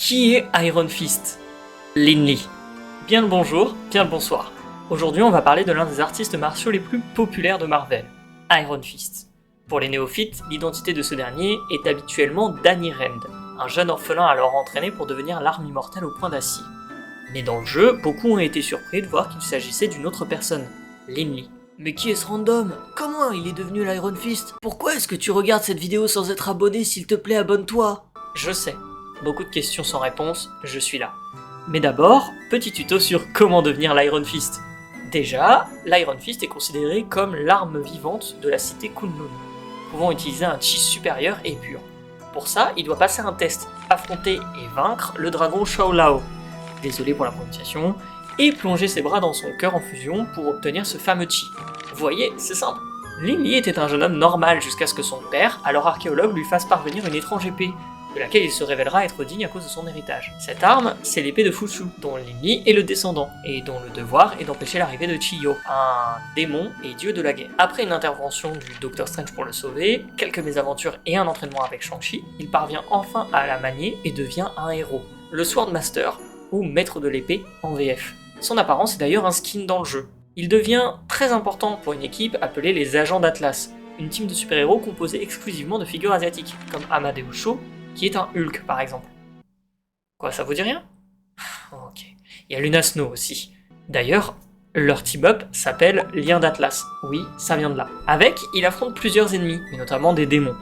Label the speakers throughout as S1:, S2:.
S1: Qui est Iron Fist? Lin Li. Bien le bonjour, bien le bonsoir. Aujourd'hui on va parler de l'un des artistes martiaux les plus populaires de Marvel, Iron Fist. Pour les néophytes, l'identité de ce dernier est habituellement Danny Rand, un jeune orphelin alors entraîné pour devenir l'arme immortelle au point d'acier. Mais dans le jeu, beaucoup ont été surpris de voir qu'il s'agissait d'une autre personne, Lin Li. Mais qui est ce random? Comment il est devenu l'Iron Fist? Pourquoi est-ce que tu regardes cette vidéo sans être abonné? S'il te plaît, abonne-toi! Je sais, beaucoup de questions sans réponse, je suis là. Mais d'abord, petit tuto sur comment devenir l'Iron Fist. Déjà, l'Iron Fist est considéré comme l'arme vivante de la cité Kunlun, pouvant utiliser un chi supérieur et pur. Pour ça, il doit passer un test, affronter et vaincre le dragon Shao Lao, désolé pour la prononciation, et plonger ses bras dans son cœur en fusion pour obtenir ce fameux chi. Vous voyez, c'est simple. Lin Li était un jeune homme normal jusqu'à ce que son père, alors archéologue, lui fasse parvenir une étrange épée, de laquelle il se révélera être digne à cause de son héritage. Cette arme, c'est l'épée de Fushu, dont Lin Li est le descendant, et dont le devoir est d'empêcher l'arrivée de Chiyo, un démon et dieu de la guerre. Après une intervention du Docteur Strange pour le sauver, quelques mésaventures et un entraînement avec Shang-Chi, il parvient enfin à la manier et devient un héros, le Swordmaster, ou maître de l'épée en VF. Son apparence est d'ailleurs un skin dans le jeu. Il devient très important pour une équipe appelée les Agents d'Atlas, une team de super-héros composée exclusivement de figures asiatiques, comme Amadeus Cho, qui est un Hulk par exemple. Quoi, ça vous dit rien? Ok. Il y a Luna Snow aussi. D'ailleurs, leur team-up s'appelle Lien d'Atlas. Oui, ça vient de là. Avec, il affronte plusieurs ennemis, mais notamment des démons.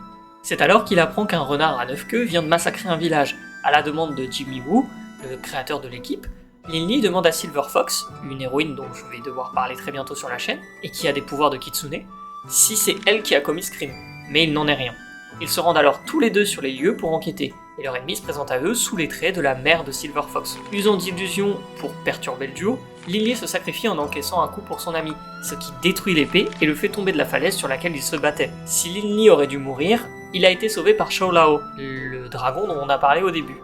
S1: C'est alors qu'il apprend qu'un renard à 9 queues vient de massacrer un village, à la demande de Jimmy Woo, le créateur de l'équipe. Lin Li demande à Silver Fox, une héroïne dont je vais devoir parler très bientôt sur la chaîne, et qui a des pouvoirs de Kitsune, si c'est elle qui a commis ce crime. Mais il n'en est rien. Ils se rendent alors tous les deux sur les lieux pour enquêter, et leur ennemi se présente à eux sous les traits de la mère de Silver Fox. Usant d'illusions pour perturber le duo, Lin Li se sacrifie en encaissant un coup pour son ami, ce qui détruit l'épée et le fait tomber de la falaise sur laquelle il se battait. Si Lin Li aurait dû mourir, il a été sauvé par Shao Lao, le dragon dont on a parlé au début.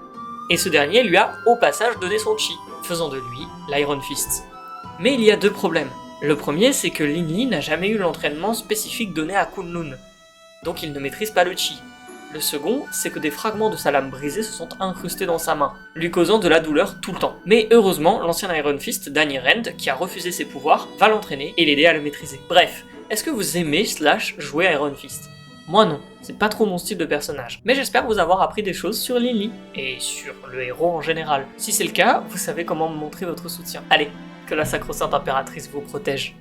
S1: Et ce dernier lui a au passage donné son chi, faisant de lui l'Iron Fist. Mais il y a deux problèmes. Le premier, c'est que Lin Li n'a jamais eu l'entraînement spécifique donné à Kunlun, donc il ne maîtrise pas le chi. Le second, c'est que des fragments de sa lame brisée se sont incrustés dans sa main, lui causant de la douleur tout le temps. Mais heureusement, l'ancien Iron Fist, Danny Rand, qui a refusé ses pouvoirs, va l'entraîner et l'aider à le maîtriser. Bref, est-ce que vous aimez / jouer Iron Fist? Moi non, c'est pas trop mon style de personnage. Mais j'espère vous avoir appris des choses sur Lin Li, et sur le héros en général. Si c'est le cas, vous savez comment me montrer votre soutien. Allez, que la sacro-sainte impératrice vous protège.